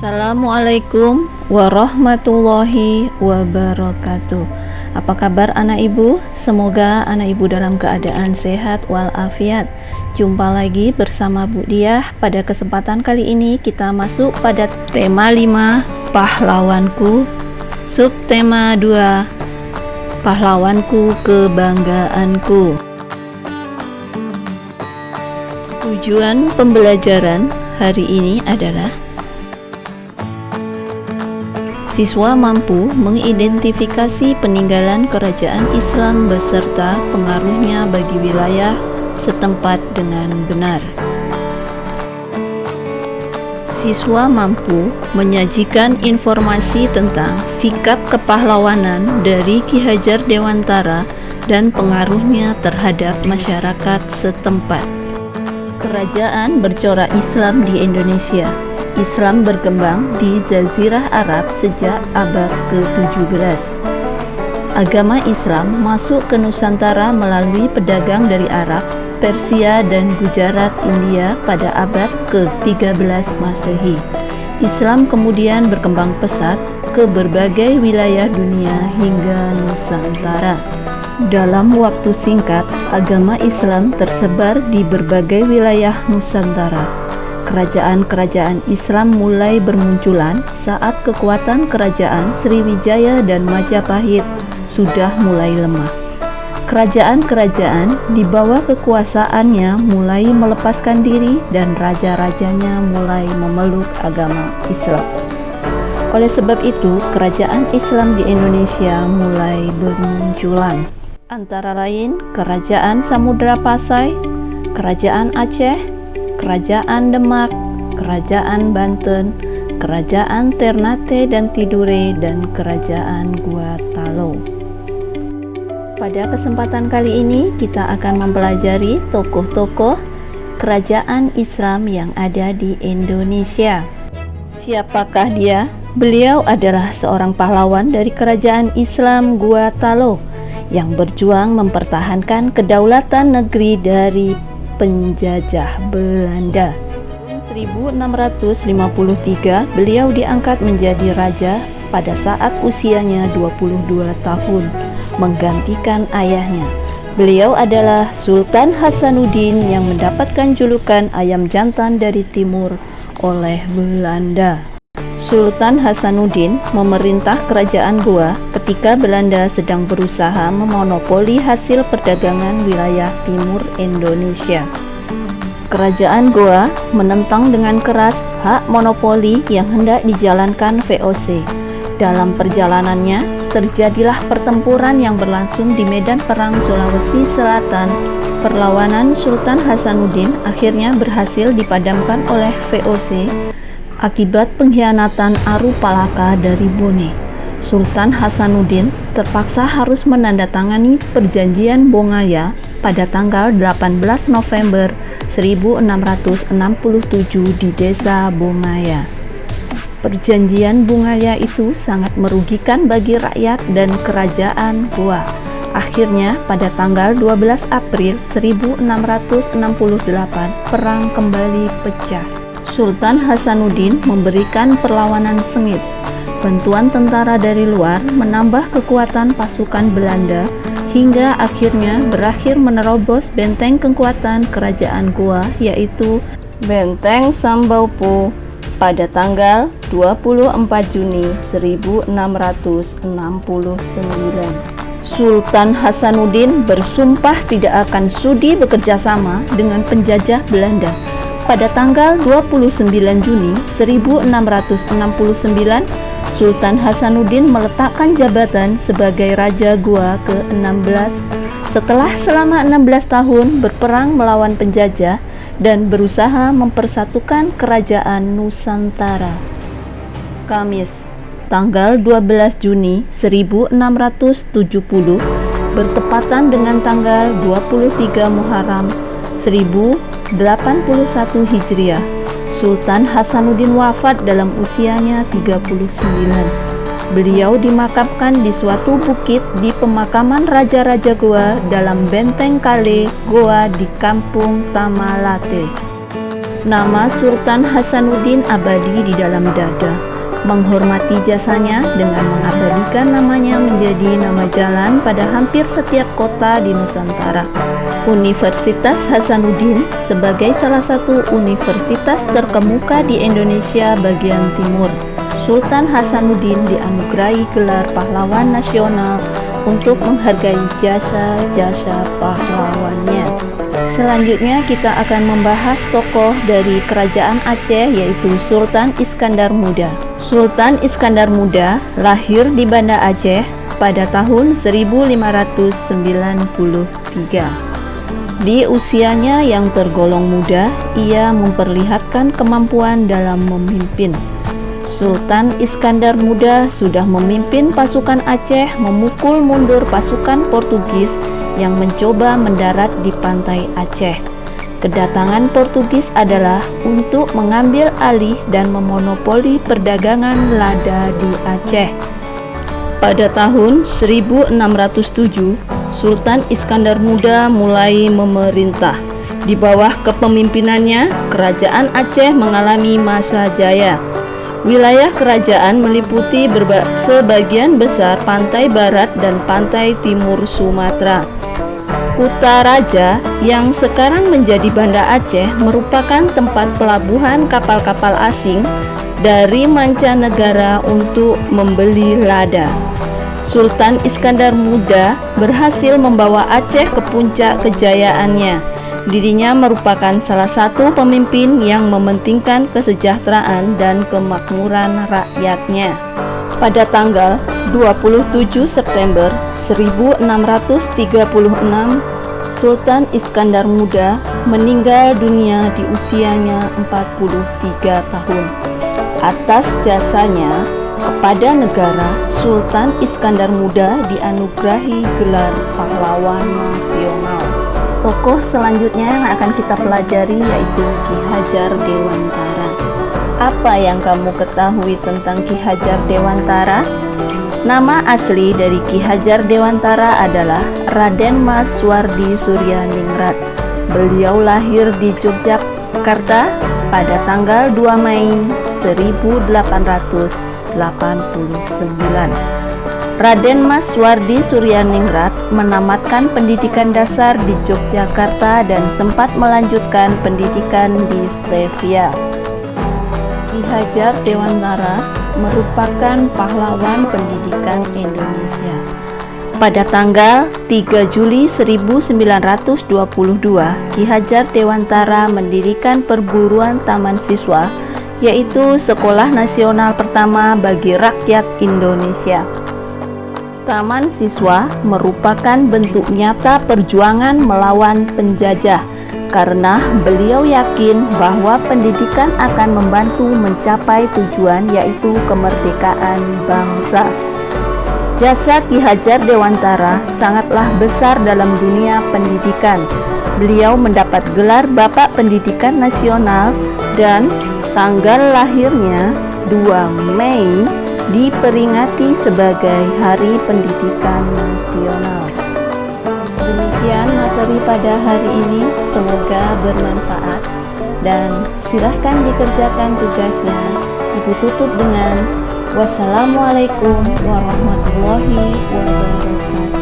Assalamualaikum warahmatullahi wabarakatuh. Apa kabar anak ibu? Semoga anak ibu dalam keadaan sehat walafiat. Jumpa lagi bersama Bu Diah. Pada kesempatan kali ini kita masuk pada tema 5, pahlawanku. Subtema 2, pahlawanku kebanggaanku. Tujuan pembelajaran hari ini adalah siswa mampu mengidentifikasi peninggalan kerajaan Islam beserta pengaruhnya bagi wilayah setempat dengan benar. Siswa mampu menyajikan informasi tentang sikap kepahlawanan dari Ki Hajar Dewantara dan pengaruhnya terhadap masyarakat setempat. Kerajaan bercorak Islam di Indonesia. Islam berkembang di Jazirah Arab sejak abad ke-17. Agama Islam masuk ke Nusantara melalui pedagang dari Arab, Persia, dan Gujarat, India pada abad ke-13 Masehi. Islam kemudian berkembang pesat ke berbagai wilayah dunia hingga Nusantara. Dalam waktu singkat, agama Islam tersebar di berbagai wilayah Nusantara. Kerajaan-kerajaan Islam mulai bermunculan saat kekuatan kerajaan Sriwijaya dan Majapahit sudah mulai lemah. Kerajaan-kerajaan di bawah kekuasaannya mulai melepaskan diri dan raja-rajanya mulai memeluk agama Islam. Oleh sebab itu, kerajaan Islam di Indonesia mulai bermunculan. Antara lain Kerajaan Samudra Pasai, Kerajaan Aceh, Kerajaan Demak, Kerajaan Banten, Kerajaan Ternate dan Tidore, dan Kerajaan Gua Talo. Pada kesempatan kali ini kita akan mempelajari tokoh-tokoh kerajaan Islam yang ada di Indonesia. Siapakah dia? Beliau adalah seorang pahlawan dari Kerajaan Islam Gua Talo yang berjuang mempertahankan kedaulatan negeri dari penjajah Belanda. Tahun 1653 beliau diangkat menjadi raja pada saat usianya 22 tahun, menggantikan ayahnya. Beliau adalah Sultan Hasanuddin yang mendapatkan julukan ayam jantan dari timur oleh Belanda. Sultan Hasanuddin memerintah kerajaan Goa ketika Belanda sedang berusaha memonopoli hasil perdagangan wilayah timur Indonesia. Kerajaan Goa menentang dengan keras hak monopoli yang hendak dijalankan VOC. Dalam perjalanannya, terjadilah pertempuran yang berlangsung di medan perang Sulawesi Selatan. Perlawanan Sultan Hasanuddin akhirnya berhasil dipadamkan oleh VOC akibat pengkhianatan Arupalaka dari Bone. Sultan Hasanuddin terpaksa harus menandatangani perjanjian Bongaya pada tanggal 18 November 1667 di desa Bongaya. Perjanjian Bongaya itu sangat merugikan bagi rakyat dan kerajaan Goa. Akhirnya pada tanggal 12 April 1668 perang kembali pecah. Sultan Hasanuddin memberikan perlawanan sengit. Bantuan tentara dari luar menambah kekuatan pasukan Belanda hingga akhirnya berakhir menerobos benteng kekuatan kerajaan Goa, yaitu Benteng Sambaupo pada tanggal 24 Juni 1669. Sultan Hasanuddin bersumpah tidak akan sudi bekerja sama dengan penjajah Belanda. Pada tanggal 29 Juni 1669, Sultan Hasanuddin meletakkan jabatan sebagai Raja Goa ke-16 setelah selama 16 tahun berperang melawan penjajah dan berusaha mempersatukan kerajaan Nusantara. Kamis, tanggal 12 Juni 1670 bertepatan dengan tanggal 23 Muharram 1081 Hijriah, Sultan Hasanuddin wafat dalam usianya 39. Beliau dimakamkan di suatu bukit di pemakaman Raja-Raja Goa dalam Benteng Kale, Goa di Kampung Tamalate. Nama Sultan Hasanuddin abadi di dalam dada. Menghormati jasanya dengan mengabadikan namanya menjadi nama jalan pada hampir setiap kota di Nusantara. Universitas Hasanuddin sebagai salah satu universitas terkemuka di Indonesia bagian timur. Sultan Hasanuddin dianugerahi gelar pahlawan nasional untuk menghargai jasa-jasa pahlawannya. Selanjutnya kita akan membahas tokoh dari kerajaan Aceh, yaitu Sultan Iskandar Muda. Sultan Iskandar Muda lahir di Banda Aceh pada tahun 1593. Di usianya yang tergolong muda, ia memperlihatkan kemampuan dalam memimpin. Sultan Iskandar Muda sudah memimpin pasukan Aceh memukul mundur pasukan Portugis yang mencoba mendarat di pantai Aceh. Kedatangan Portugis adalah untuk mengambil alih dan memonopoli perdagangan lada di Aceh. Pada tahun 1607, Sultan Iskandar Muda mulai memerintah. Di bawah kepemimpinannya, kerajaan Aceh mengalami masa jaya. Wilayah kerajaan meliputi sebagian besar pantai barat dan pantai timur Sumatera. Kutaraja yang sekarang menjadi Banda Aceh merupakan tempat pelabuhan kapal-kapal asing dari mancanegara untuk membeli lada. Sultan Iskandar Muda berhasil membawa Aceh ke puncak kejayaannya. Dirinya merupakan salah satu pemimpin yang mementingkan kesejahteraan dan kemakmuran rakyatnya. Pada tanggal 27 September 1636, Sultan Iskandar Muda meninggal dunia di usianya 43 tahun. Atas jasanya kepada negara, Sultan Iskandar Muda dianugerahi gelar pahlawan nasional. Tokoh selanjutnya yang akan kita pelajari yaitu Ki Hajar Dewantara. Apa yang kamu ketahui tentang Ki Hajar Dewantara? Nama asli dari Ki Hajar Dewantara adalah Raden Mas Suwardi Suryaningrat. Beliau lahir di Yogyakarta pada tanggal 2 Mei 1889. Raden Mas Suwardi Suryaningrat menamatkan pendidikan dasar di Yogyakarta dan sempat melanjutkan pendidikan di Stevia. Ki Hajar Dewantara merupakan pahlawan pendidikan Indonesia. Pada tanggal 3 Juli 1922, Ki Hajar Dewantara mendirikan perguruan taman siswa, yaitu sekolah nasional pertama bagi rakyat Indonesia. Taman siswa merupakan bentuk nyata perjuangan melawan penjajah, karena beliau yakin bahwa pendidikan akan membantu mencapai tujuan, yaitu kemerdekaan bangsa. Jasa Ki Hajar Dewantara sangatlah besar dalam dunia pendidikan. Beliau mendapat gelar Bapak Pendidikan Nasional dan tanggal lahirnya 2 Mei diperingati sebagai Hari Pendidikan Nasional. Demikian materi pada hari ini, semoga bermanfaat dan silahkan dikerjakan tugasnya. Ibu tutup dengan wassalamualaikum warahmatullahi wabarakatuh.